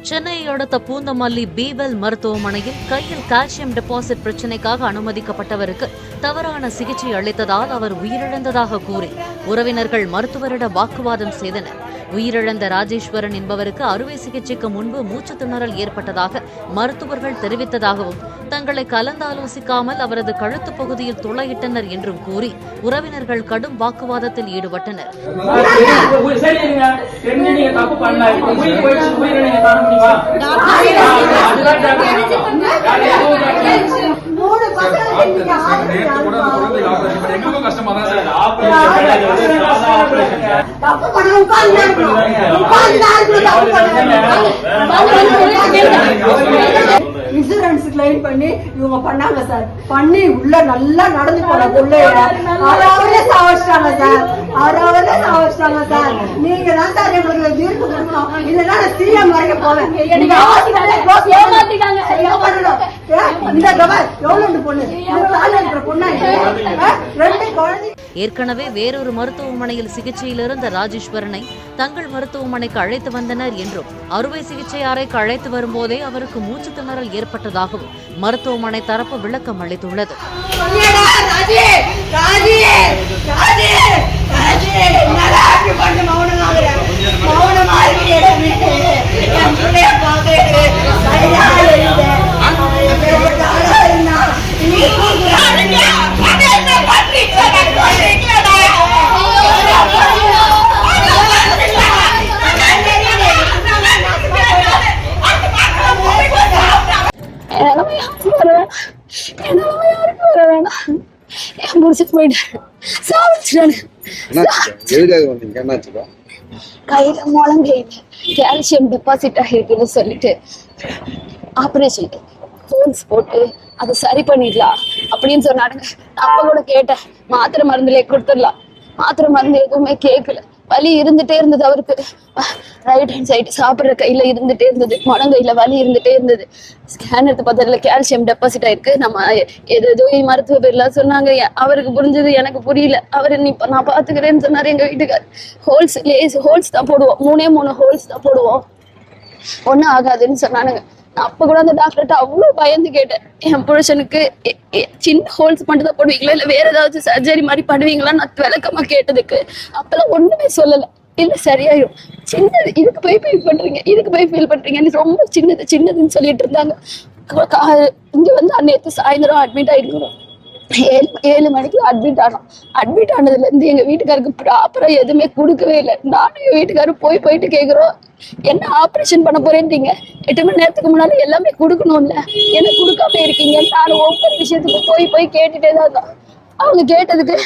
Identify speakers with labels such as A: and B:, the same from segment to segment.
A: சென்னையை அடுத்த பூந்தமல்லி பீவல் மருத்துவமனையில் கையில் கால்சியம் டெபாசிட் பிரச்சினைக்காக அனுமதிக்கப்பட்டவருக்கு தவறான சிகிச்சை அளித்ததால் அவர் உயிரிழந்ததாக கூறி உறவினர்கள் மருத்துவரிடம் வாக்குவாதம் செய்தனர். உயிரிழந்த ராஜேஸ்வரன் என்பவருக்கு அறுவை சிகிச்சைக்கு முன்பு மூச்சு திணறல் ஏற்பட்டதாக மருத்துவர்கள் தெரிவித்ததாகவும் தங்களை கலந்தாலோசிக்காமல் அவரது கழுத்து பகுதியில் துளையிட்டனர் என்றும் கூறி உறவினர்கள் கடும் வாக்குவாதத்தில் ஈடுபட்டனர்.
B: இன்சூரன்ஸ் கிளைம் பண்ணி இவங்க பண்ணாங்க சார். பண்ணி உள்ள நல்லா நடந்து போன பிள்ளைய அவரே சாவச்சிட்டாங்க சார். அவரே சாவச்சிட்டாங்க சார். நீங்க தான் சார் எங்களுக்கு தீர்ப்பு கொடுக்கணும். இல்லைன்னா நான் சிஎம் வரைக்கும் போவேன்.
A: ஏற்கனவே வேறொரு மருத்துவமனையில் சிகிச்சையில் இருந்த ராஜேஸ்வரனை தங்கள் மருத்துவமனைக்கு அழைத்து வந்தனர் என்றும் அறுவை சிகிச்சை அறைக்கு அழைத்து வரும்போதே அவருக்கு மூச்சு திணறல் ஏற்பட்டதாகவும் மருத்துவமனை தரப்பு விளக்கம் அளித்துள்ளது.
C: கையில முழங்கையில கால்சியம் டெபாசிட் ஆகிருக்குன்னு சொல்லிட்டு ஆபரேஷன் ஹோல்ஸ் போட்டு அதை சரி பண்ணிடலாம் அப்படின்னு சொன்னானுங்க. அப்ப கூட கேட்டேன், மாத்திரை மருந்துல கொடுத்துடலாம். மாத்திரை மருந்து எதுவுமே கேட்கல. வலி இருந்துட்டே இருந்தது அவருக்கு. ரைட் ஹேண்ட் சைடு சாப்பிட்ற கையில இருந்துட்டே இருந்தது, முழங்கையில வலி இருந்துட்டே இருந்தது. ஸ்கேன் எடுத்து பார்த்ததுல கால்சியம் டெபாசிட் ஆயிருக்கு. நம்ம ஏதோ மருத்துவ பேர்லாம் சொன்னாங்க. அவருக்கு புரிஞ்சது, எனக்கு புரியல. அவரு நான் பாத்துக்கிறேன்னு சொன்னாரு. எங்க வீட்டுக்கார் ஹோல்ஸ் தான் போடுவோம், 3 ஹோல்ஸ் தான் போடுவோம், ஒன்னும் ஆகாதுன்னு சொன்னானுங்க. அப்ப கூட அந்த டாக்டர்கிட்ட அவ்வளவு பயந்து கேட்டேன், என் புருஷனுக்கு சின்ன ஹோல்ஸ் மட்டும் தான் போடுவீங்களா இல்ல வேற ஏதாவது சர்ஜரி மாதிரி பண்ணுவீங்களா நான் விளக்கமா கேட்டதுக்கு அப்பெல்லாம் ஒண்ணுமே சொல்லல. இல்ல சரியாயிரும், சின்னது, இதுக்கு போய் ஃபீல் பண்றீங்க, இதுக்கு போய் ஃபீல் பண்றீங்கன்னு ரொம்ப சின்னதுன்னு சொல்லிட்டு இருந்தாங்க. இங்க வந்து நேற்று சாயந்தரம் அட்மிட் ஆயிருக்கிறோம். 7 மணிக்கு அட்மிட் ஆனோம். அட்மிட் ஆனதுல இருந்து எங்க வீட்டுக்காருக்கு ப்ராப்பரா எதுவுமே கொடுக்கவே இல்லை. நானும் எங்க வீட்டுக்காரும் போயிட்டு கேக்குறோம், என்ன ஆபரேஷன் பண்ண போறேன்றீங்க, 8 மணி நேரத்துக்கு முன்னாடி எல்லாமே கொடுக்கணும்ல, என்ன கொடுக்காம இருக்கீங்க. நானும் ஒவ்வொரு விஷயத்துக்கும் போய் கேட்டுட்டே தான் இருந்தோம். அவங்க கேட்டதுக்கு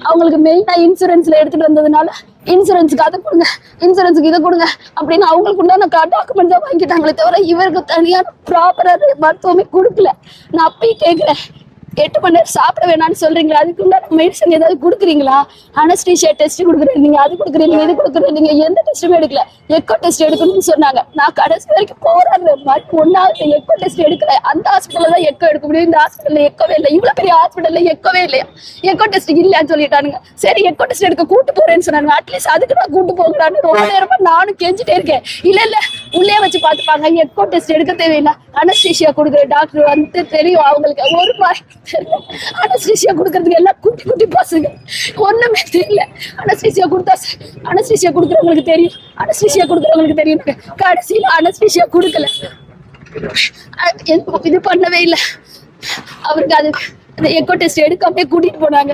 C: அவங்களுக்கு மெயினா இன்சூரன்ஸ்ல எடுத்துட்டு வந்ததுனால இன்சூரன்ஸுக்கு அதை கொடுங்க, இன்சூரன்ஸுக்கு இதை கொடுங்க அப்படின்னு அவங்களுக்கு உண்டான டாக்குமெண்ட் தான் வாங்கிட்டாங்களே தவிர இவருக்கு தனியான ப்ராப்பரா மருத்துவமே கொடுக்கல. நான் அப்பயும் கேட்கிறேன், 8 மணி நேரம் சாப்பிட வேணாம்னு சொல்றீங்களா, அதுக்கு உண்டான மெடிசன் ஏதாவது கொடுக்குறீங்களா, அனஸ்டீஷியா டெஸ்ட் கொடுக்குறீங்க, அது கொடுக்குறீங்க, இது கொடுக்குறீங்க, எந்த டெஸ்ட்டுமே எடுக்கல. எக்கோ டெஸ்ட் எடுக்கணும்னு சொன்னாங்க. நான் கடைசி வரைக்கும் போராடுறேன், ஒன்னாவது எக்கோ டெஸ்ட் எடுக்கல. அந்த ஹாஸ்பிட்டல்ல தான் எக்கோ எடுக்க முடியும், இந்த ஹாஸ்பிட்டல்ல எக்கோவே இல்லை. இவ்வளவு பெரிய ஹாஸ்பிட்டல்ல எக்கோவே இல்லையா, எக்கோ டெஸ்ட் இல்லையான்னு சொல்லிட்டானுங்க. சரி எக்கோ டெஸ்ட் எடுக்க கூட்டு போறேன்னு சொன்னாங்க. அட்லீஸ்ட் அதுக்கு நான் கூட்டு போகிறான்னு ரொம்ப நேரமா நானும் கெஞ்சிட்டே இருக்கேன். இல்ல உள்ளே வச்சு பாத்துப்பாங்க, எக்கோ டெஸ்ட் எடுக்க தேவையில்லை, அனஸ்டீஷியா கொடுக்குற டாக்டர் வந்து தெரியும் அவங்களுக்கு. ஒரு அனஸ்டீஷியா கொடுக்கறதுக்கு எல்லாம் குட்டி பசங்க, ஒண்ணுமே தெரியல. அனஸ்டீஷியா கொடுத்தா அனஸ்டீஷியா கொடுக்குறவங்களுக்கு தெரியும், அனஸ்டீஷியா கொடுக்குறவங்களுக்கு தெரியும். கடைசியில அனஸ்டீஷியா கொடுக்கல, இது பண்ணவே இல்லை. அவருக்கு அது எக்கோ டெஸ்ட் எடுக்காம கூட்டிட்டு போனாங்க.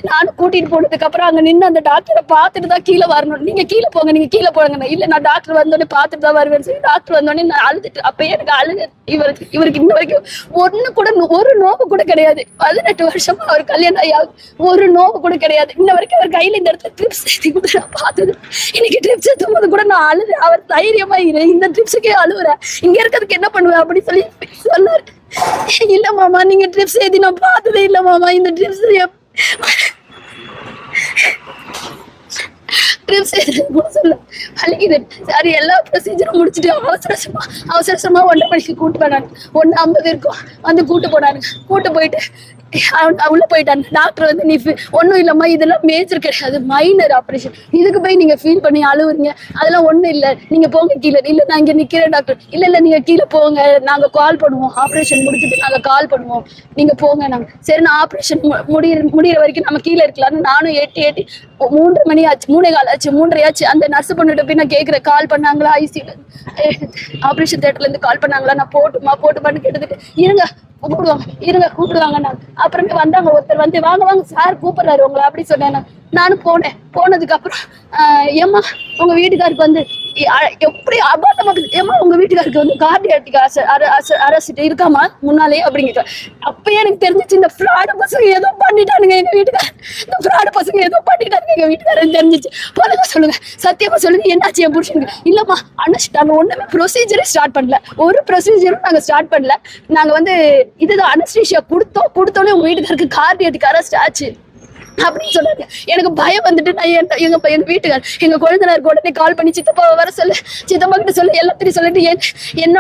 C: நானும் கூட்டிட்டு போனதுக்கு அப்புறம் அங்க நின்று அந்த டாக்டரை பார்த்துட்டு தான் கீழே வரணும். நீங்க கீழே போங்க, நீங்க கீழே போங்க. இல்ல நான் டாக்டர் வந்தோடனே பார்த்துட்டு தான் வருவேன் சொல்லி டாக்டர் வந்தோடனே நான் அழுதுட்டு, அப்பயே எனக்கு அழுது. இவருக்கு இன்ன வரைக்கும் ஒரு நோவு கூட கிடையாது. 18 வருஷமா அவர் கல்யாணம் ஆகி ஒரு நோவு கூட கிடையாது. இன்ன வரைக்கும் அவர் கையில இந்த இடத்துல ட்ரிப்ஸ் ஏற்றி கூட நான் பார்த்தது. இன்னைக்கு ட்ரிப்ஸ் ஏற்றும் போது கூட நான் அழுது. அவர் தைரியமா இந்த ட்ரிப்ஸுக்கே அழுவுறேன், இங்க இருக்கிறதுக்கு என்ன பண்ணுவேன் அப்படின்னு சொல்லி சொன்னாரு. இல்ல மாமா, நீங்க ட்ரிப்ஸ் ஏத்தி நான் பார்த்ததே இல்ல மாமா, இந்த ட்ரிப்ஸ் ட்ரிப்ஸ் கூட சொல்ல வலிக்குது சார். எல்லா ப்ரொசீஜரும் முடிச்சுட்டு அவசரமா 1:30 மணிக்கு கூட்டு போனாங்க. 1:50 இருக்கும் வந்து கூட்டு போயிட்டு உள்ள போயிட்டாங்க. டாக்டர் வந்து நீ ஒன்றும் இல்லம்மா, இதெல்லாம் மேஜர் கிடையாது, மைனர் ஆப்ரேஷன், இதுக்கு போய் நீங்க ஃபீல் பண்ணி அழுவுறீங்க, அதெல்லாம் ஒன்றும் இல்லை, நீங்க போங்க கீழே. இல்லை நான் இங்கே நிற்கிறேன் டாக்டர். இல்லை நீங்க கீழே போங்க, நாங்கள் கால் பண்ணுவோம், ஆப்ரேஷன் முடிச்சுட்டு நாங்கள் கால் பண்ணுவோம், நீங்க போங்க. நாங்கள் சரி, நான் ஆப்ரேஷன் முடிகிற வரைக்கும் நம்ம கீழே இருக்கலாம்னு நானும் எட்டி 3 மணி ஆச்சு, 3:15 ஆச்சு, 3:30 ஆச்சு. அந்த நர்ஸ் பண்ணிட்டு போய் நான் கேட்குறேன், கால் பண்ணாங்களா, ஐசியூல ஆப்ரேஷன் தியேட்டர்ல இருந்து கால் பண்ணாங்களா, நான் போட்டுமான்னு கேட்டதுக்கு இருங்க கூப்பிடுவாங்க. நான் அப்புறமே வந்தாங்க, ஒருத்தர் வந்து வாங்க சார் கூப்பிடுறாரு உங்களை அப்படி சொன்னேன். நானும் போனதுக்கு அப்புறம் ஏம்மா உங்க வீட்டுக்காருக்கு வந்து எப்படி அபார்த்தமா, ஏம்மா உங்க வீட்டுக்காருக்கு வந்து கார்டியாட்டிக் அரெஸ்ட் இருக்காமா முன்னாலே அப்படிங்கிட்ட. அப்பயே எனக்கு தெரிஞ்சிச்சு, இந்த ஃப்ராடு பசங்க ஏதோ பண்ணிட்டானுங்க எங்க வீட்டுக்காரர், தெரிஞ்சிச்சு. போதுங்க சொல்லுங்க, சத்தியமா சொல்லுங்க, என்னாச்சு என் புருஷனுக்கு? இல்லம்மா அனஸ்டாங்க, ஒண்ணுமே ப்ரொசீஜரே ஸ்டார்ட் பண்ணல, ஒரு ப்ரொசீஜரும் நாங்க ஸ்டார்ட் பண்ணல. நாங்க வந்து இதுதான் அனஸ்டீஷியா கொடுத்தோன்னே உங்க வீட்டுக்காருக்கு கார்டியாட்டிக் அரெஸ்ட் ஆச்சு அப்படின்னு சொன்னாங்க. எனக்கு பயம் வந்துட்டு நான் எங்க வீட்டுக்கார் எங்க குழந்தைக்கு உடனே கால் பண்ணி சித்தப்பா வர சொல்லு, சித்தப்பா கிட்ட சொல்லு, எல்லாத்தையும் சொல்லிட்டு என்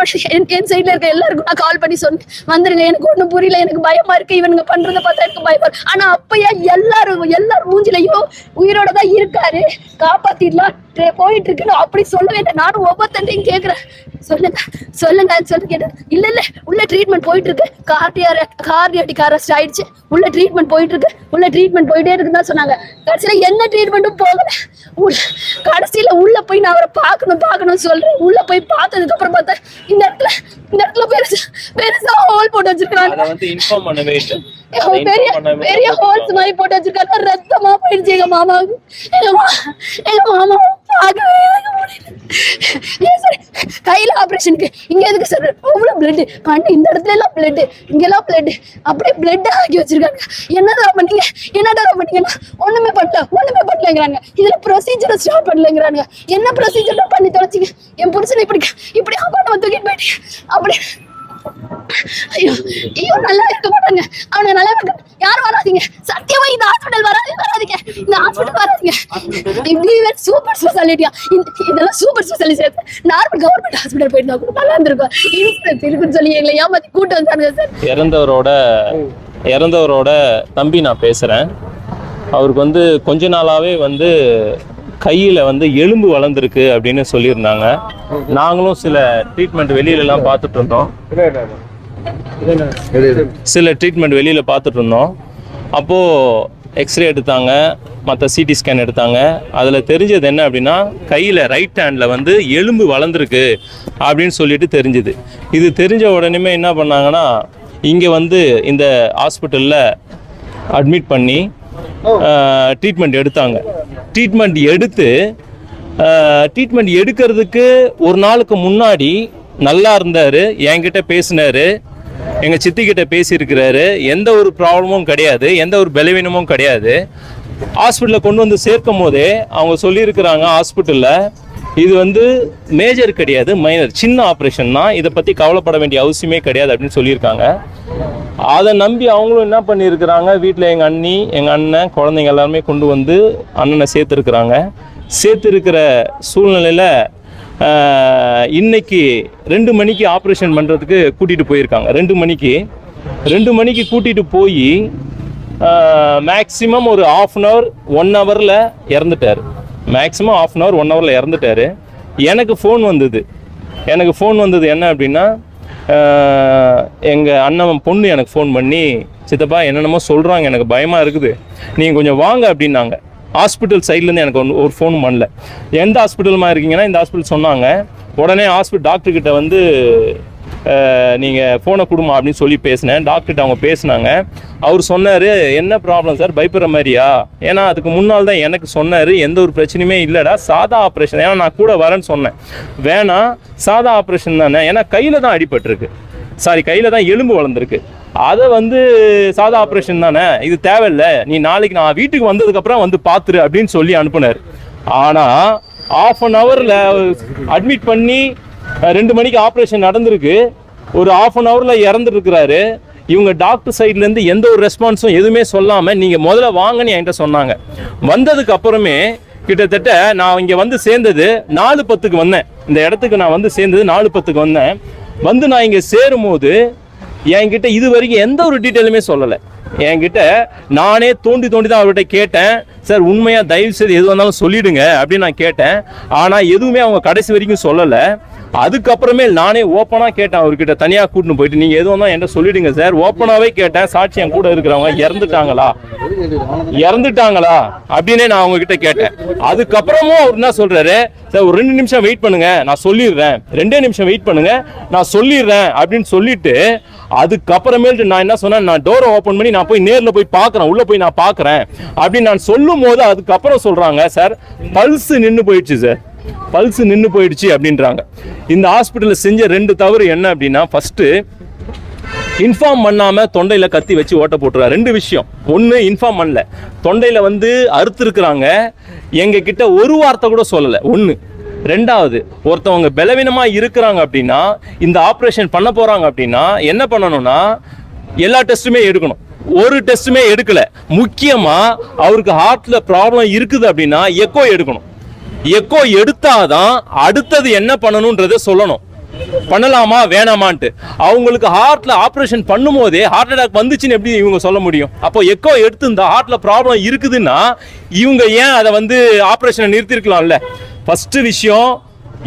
C: சைட்ல இருக்க எல்லாருக்கும் நான் கால் பண்ணி சொன்னேன், வந்துருங்க, எனக்கு ஒண்ணும் புரியல, எனக்கு பயமா இருக்கு, இவனுங்க பண்றதை பார்த்தா எனக்கு பயமா இருக்கு. ஆனா அப்பயா எல்லாரும் மூஞ்சிலையும் உயிரோட தான் இருக்காரு, காப்பாத்திடலாம் போயிட்டு இருக்குன்னு அப்படி சொல்ல வேண்டாம். நானும் ஒவ்வொருத்தையும் கேட்கிறேன், சொல்லுங்க கேட்டேன். இல்ல உள்ள ட்ரீட்மெண்ட் போயிட்டு இருக்கு, கார்டியாட்டிக் அரெஸ்ட் ஆயிடுச்சு, உள்ள ட்ரீட்மெண்ட் போயிட்டே இருக்குன்னு தான் சொன்னாங்க. கடைசியில என்ன ட்ரீட்மெண்ட்டும் போகல. கடைசியில உள்ள போய் நான் அவரை பார்க்கணும் சொல்றேன். உள்ள போய் பார்த்ததுக்கு அப்புறம் பார்த்தா இந்த இடத்துல பெருசா ஹோல் போட்டு வச்சிருக்காங்க, பெரிய ஹோல்ஸ் மாதிரி போட்டு வச்சிருக்காங்க, ரத்தமா போயிடுச்சு எங்க மாமாவுக்கு. எங்க மாமா கையில ஆபரேஷனுக்கு இங்க எதுக்கு சார் அவ்வளவு பிளட் கண்ணு, இந்த இடத்துல எல்லாம் பிளட், இங்கெல்லாம் பிளட், அப்படியே பிளட் ஆக்கி வச்சிருக்காங்க. என்னடா பண்ணீங்கன்னா ஒண்ணுமே பண்ணலங்கிறாங்க. இதுல ப்ரொசீஜர் ஸ்டார்ட் பண்ணலங்கிறாங்க. என்ன ப்ரொசீஜர் பண்ணி தொலைச்சிங்க? என் புருஷனை இப்படி அப்பாட்ட தூக்கிட்டு போயிட்டு அப்படி ஐயோ நல்லா இருக்க மாட்டாங்க, அவனை நல்லா இருக்க யாரும் வராதிங்க, சத்தியமா இந்த ஹாஸ்பிட்டல் வராதிங்க, இந்த ஹாஸ்பிட்டல் வராதிங்க. சூப்பர் ஸ்பெஷாலிட்டியா, இதெல்லாம் super speciality. Normal government hospital போயிருந்தா கூட நல்லா இருந்திருக்கும். இன்சூரன்ஸ் இருக்குன்னு சொல்லி எங்களை ஏமாத்தி கூட்டு வந்தாங்க சார்.
D: இறந்தவரோட தம்பி நான் பேசுறேன். அவருக்கு வந்து கொஞ்ச நாளாவே வந்து கையில் வந்து எலும்பு வளர்ந்துருக்கு அப்படின்னு சொல்லியிருந்தாங்க. நாங்களும் சில ட்ரீட்மெண்ட் வெளியிலலாம் பார்த்துட்டு இருந்தோம். அப்போது எக்ஸ்ரே எடுத்தாங்க, மற்ற சிடி ஸ்கேன் எடுத்தாங்க. அதில் தெரிஞ்சது என்ன அப்படின்னா, கையில் ரைட் ஹேண்டில் வந்து எலும்பு வளர்ந்துருக்கு அப்படின்னு சொல்லிட்டு தெரிஞ்சுது. இது தெரிஞ்ச உடனே என்ன பண்ணாங்கன்னா, இங்கே வந்து இந்த ஹாஸ்பிட்டலில் அட்மிட் பண்ணி ட்ரீட்மெண்ட் எடுத்தாங்க. ட்ரீட்மெண்ட் எடுக்கிறதுக்கு ஒரு நாளுக்கு முன்னாடி நல்லா இருந்தார், என்கிட்ட பேசினார், எங்கள் சித்திக்கிட்ட பேசியிருக்கிறாரு. எந்த ஒரு ப்ராப்ளமும் கிடையாது, எந்த ஒரு பலவீனமும் கிடையாது. ஹாஸ்பிட்டலில் கொண்டு வந்து சேர்க்கும் போதே அவங்க சொல்லியிருக்கிறாங்க, ஹாஸ்பிட்டலில் இது வந்து மேஜர் கிடையாது, மைனர், சின்ன ஆப்ரேஷன் தான், இதை பற்றி கவலைப்பட வேண்டிய அவசியமே கிடையாது அப்படின்னு சொல்லியிருக்காங்க. அதை நம்பி அவங்களும் என்ன பண்ணியிருக்கிறாங்க, வீட்டில் எங்கள் அண்ணி, எங்கள் அண்ணன், குழந்தைங்க எல்லாருமே கொண்டு வந்து அண்ணனை சேர்த்துருக்கிற சூழ்நிலையில் இன்னைக்கு 2 மணிக்கு ஆப்ரேஷன் பண்ணுறதுக்கு கூட்டிகிட்டு போயிருக்காங்க. 2 மணிக்கு கூட்டிகிட்டு போய் மேக்ஸிமம் ஒரு 1/2 hour 1 hourல இறந்துட்டார். மேக்ஸிமம் 1/2 hour 1 hourல இறந்துட்டார். எனக்கு ஃபோன் வந்தது என்ன அப்படின்னா, எங்கள் அண்ணன் பொண்ணு எனக்கு ஃபோன் பண்ணி, சித்தப்பா என்னென்னமோ சொல்கிறாங்க, எனக்கு பயமாக இருக்குது, நீங்கள் கொஞ்சம் வாங்க அப்படின்னாங்க. ஹாஸ்பிட்டல் சைட்லேருந்து எனக்கு ஒரு ஃபோனும் பண்ணல. எந்த ஹாஸ்பிட்டலுமா இருக்கீங்கன்னா இந்த ஹாஸ்பிட்டல் சொன்னாங்க. உடனே டாக்டர்கிட்ட வந்து நீங்கள் ஃபோனை கொடுமா அப்படின்னு சொல்லி பேசினேன். டாக்டர்கிட்ட அவங்க பேசினாங்க. அவர் சொன்னார், என்ன ப்ராப்ளம் சார், பயப்படுற மாதிரியா? ஏன்னா அதுக்கு முன்னால் தான் எனக்கு சொன்னார், எந்த ஒரு பிரச்சனையுமே இல்லைடா, சாதா ஆப்ரேஷன். ஏன்னா நான் கூட வரேன்னு சொன்னேன். வேணாம், சாதா ஆப்ரேஷன் தானே, ஏன்னா கையில் தான் அடிபட்டிருக்கு, கையில் தான் எலும்பு வளர்ந்துருக்கு, அதை வந்து சாதா ஆப்ரேஷன் தானே, இது தேவையில்லை, நீ நாளைக்கு நான் வீட்டுக்கு வந்ததுக்கப்புறம் வந்து பார்த்துரு அப்படின்னு சொல்லி அனுப்புனார். ஆனால் 1/2 hourல அட்மிட் பண்ணி 2 மணிக்கு ஆப்ரேஷன் நடந்திருக்கு. ஒரு 1/2 hourல இறந்துருக்கிறாரு. இவங்க டாக்டர் சைட்லேருந்து எந்த ஒரு ரெஸ்பான்ஸும் எதுவுமே சொல்லாமல், நீங்கள் முதல்ல வாங்கன்னு என்கிட்ட சொன்னாங்க. வந்ததுக்கு அப்புறமே கிட்டத்தட்ட நான் இங்கே வந்து சேர்ந்தது 4:10க்கு வந்தேன். இந்த இடத்துக்கு நான் வந்து சேர்ந்தது 4:10க்கு வந்தேன். வந்து நான் இங்கே சேரும்போது என்கிட்ட இது வரைக்கும் எந்த ஒரு டீட்டெயிலுமே சொல்லலை. என்கிட்ட நானே தோண்டி தான் அவர்கிட்ட கேட்டேன், சார் உண்மையாக தயவு செய்து எது வந்தாலும் சொல்லிடுங்க அப்படின்னு நான் கேட்டேன். ஆனால் எதுவுமே அவங்க கடைசி வரைக்கும் சொல்லலை. அதுக்கப்புறமே நானே ஓப்பனாக கேட்டேன் அவர்கிட்ட, தனியாக கூட்டின்னு போயிட்டு நீங்கள் எது வந்தாலும் என்கிட்ட சொல்லிடுங்க சார். ஓப்பனாகவே கேட்டேன், சாட்சி என் கூட இருக்கிறவங்க இறந்துட்டாங்களா அப்படின்னே நான் அவங்க கிட்ட கேட்டேன். அதுக்கப்புறமும் அவர் என்ன சொல்றாரு, சார் ஒரு 2 நிமிஷம் வெயிட் பண்ணுங்க நான் சொல்லிடுறேன், 2 நிமிஷம் வெயிட் பண்ணுங்க நான் சொல்லிடுறேன் அப்படின்னு சொல்லிட்டு அதுக்கப்புறமேட்டு நான் என்ன சொன்னேன், நான் டோரை ஓப்பன் பண்ணி நான் போய் நேரில் போய் பார்க்குறேன், உள்ளே போய் நான் பார்க்குறேன் அப்படின்னு நான் சொல்லும் போது அதுக்கப்புறம் சொல்கிறாங்க, சார் பல்ஸ் நின்று போயிடுச்சு சார், பல்ஸ் நின்று போயிடுச்சு அப்படின்றாங்க. இந்த ஹாஸ்பிட்டலில் செஞ்ச 2 தவறு என்ன அப்படின்னா, ஃபர்ஸ்ட் இன்ஃபார்ம் பண்ணாம தொண்டையில கத்தி வச்சு ஓட்ட போட்டுறாரு. 2 விஷயம். ஒன்று, இன்ஃபார்ம் பண்ணல, தொண்டையில வந்து அறுத்துருக்குறாங்க, எங்க கிட்ட ஒரு வார்த்தை கூட சொல்லலை. ஒன்று. ரெண்டாவது, ஒருத்தவங்க பலவீனமா இருக்கிறாங்க அப்படின்னா, இந்த ஆப்ரேஷன் பண்ண போறாங்க அப்படின்னா என்ன பண்ணணும்னா எல்லா டெஸ்ட்டுமே எடுக்கணும். ஒரு டெஸ்ட்டுமே எடுக்கல. முக்கியமா அவருக்கு ஹார்ட்ல ப்ராப்ளம் இருக்குது அப்படின்னா எக்கோ எடுக்கணும். எக்கோ எடுத்தாதான் அடுத்தது என்ன பண்ணணும்ன்றதை சொல்லணும். பண்ணலாமா வேணாமான்ட்டு. அவங்களுக்கு ஹார்ட்ல ஆப்ரேஷன் பண்ணும் போதே ஹார்ட் அட்டாக் வந்துச்சுன்னு எப்படி இவங்க சொல்ல முடியும்? அப்போ எக்கோ எடுத்திருந்தா ஹார்ட்ல ப்ராப்ளம் இருக்குதுன்னா இவங்க ஏன் அதை வந்து ஆப்ரேஷனை நிறுத்திருக்கலாம்ல? ஃபர்ஸ்ட் விஷயம்,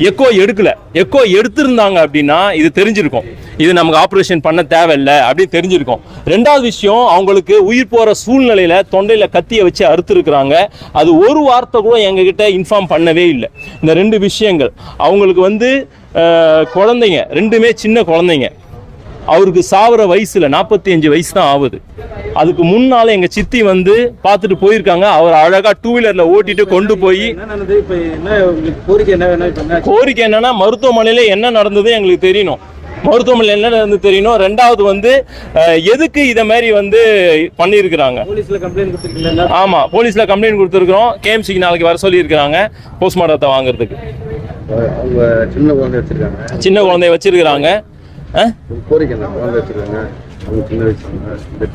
D: எக்கோ எடுக்கல. எக்கோ எடுத்திருந்தாங்க அப்படின்னா இது தெரிஞ்சிருக்கும், இது நமக்கு ஆப்ரேஷன் பண்ண தேவையில்லை அப்படின்னு தெரிஞ்சிருக்கும். ரெண்டாவது விஷயம், அவங்களுக்கு உயிர் போற சூழ்நிலையில தொண்டையில கத்தியை வச்சு அறுத்துருக்குறாங்க. அது ஒரு வார்த்தை கூட எங்ககிட்ட இன்ஃபார்ம் பண்ணவே இல்லை. இந்த 2 விஷயங்கள். அவங்களுக்கு வந்து குழந்தைங்க 2மே சின்ன குழந்தைங்க. அவருக்கு சாவர வயசுல 45 வயசு தான் ஆகுது. அதுக்கு முன்னால எங்க சித்தி வந்து பார்த்துட்டு போயிருக்காங்க. அவர் அழகா 2 வீலர்ல ஓட்டிட்டு கொண்டு போய், கோரிக்கை என்னன்னா மருத்துவமனையில என்ன நடந்தது எங்களுக்கு தெரியணும், மருத்துவமனையில் என்ன நடந்தது தெரியணும். ரெண்டாவது வந்து எதுக்கு இதை மாதிரி வந்து பண்ணியிருக்கிறாங்க. ஆமா, போலீஸ்ல கம்ப்ளைண்ட் கொடுத்துருக்கிறோம். கேஎம்சிக்கு நாளைக்கு வர சொல்லி இருக்கிறாங்க போஸ்ட்மார்ட்டத்தை வாங்குறதுக்கு. சின்ன குழந்தைய வச்சிருக்கிறாங்க.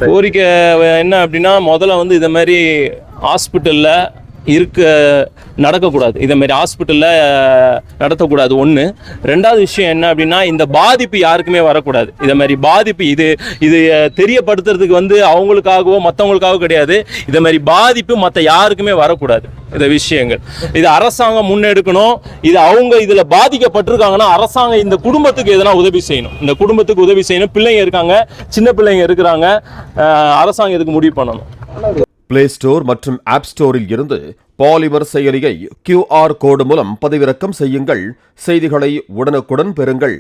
D: கோரிக்கை என்ன அப்படின்னா, முதல்ல வந்து இதை மாதிரி ஹாஸ்பிட்டலில் நடக்கக்கூடாது, இதை மாதிரி ஹாஸ்பிட்டலில் நடத்தக்கூடாது. ஒன்று. ரெண்டாவது விஷயம் என்ன அப்படின்னா, இந்த பாதிப்பு யாருக்குமே வரக்கூடாது. இதை மாதிரி பாதிப்பு இது தெரியப்படுத்துறதுக்கு வந்து அவங்களுக்காகவோ மற்றவங்களுக்காகவோ கிடையாது. இதை மாதிரி பாதிப்பு மற்ற யாருக்குமே வரக்கூடாது. இந்த விஷயங்கள் இது அரசாங்கம் முன்னெடுக்கணும். இது அவங்க இதில் பாதிக்கப்பட்டிருக்காங்கன்னா அரசாங்கம் இந்த குடும்பத்துக்கு எதனா உதவி செய்யணும். இந்த குடும்பத்துக்கு உதவி செய்யணும். பிள்ளைங்க இருக்காங்க, சின்ன பிள்ளைங்க இருக்கிறாங்க. அரசாங்கம் இதுக்கு முடிவு பண்ணணும்.
E: பிளே ஸ்டோர் மற்றும் ஆப் ஸ்டோரில் இருந்து பாலிமர் செயலியை QR கோடு மூலம் பதிவிறக்கம் செய்யுங்கள். செய்திகளை உடனுக்குடன் பெறுங்கள்.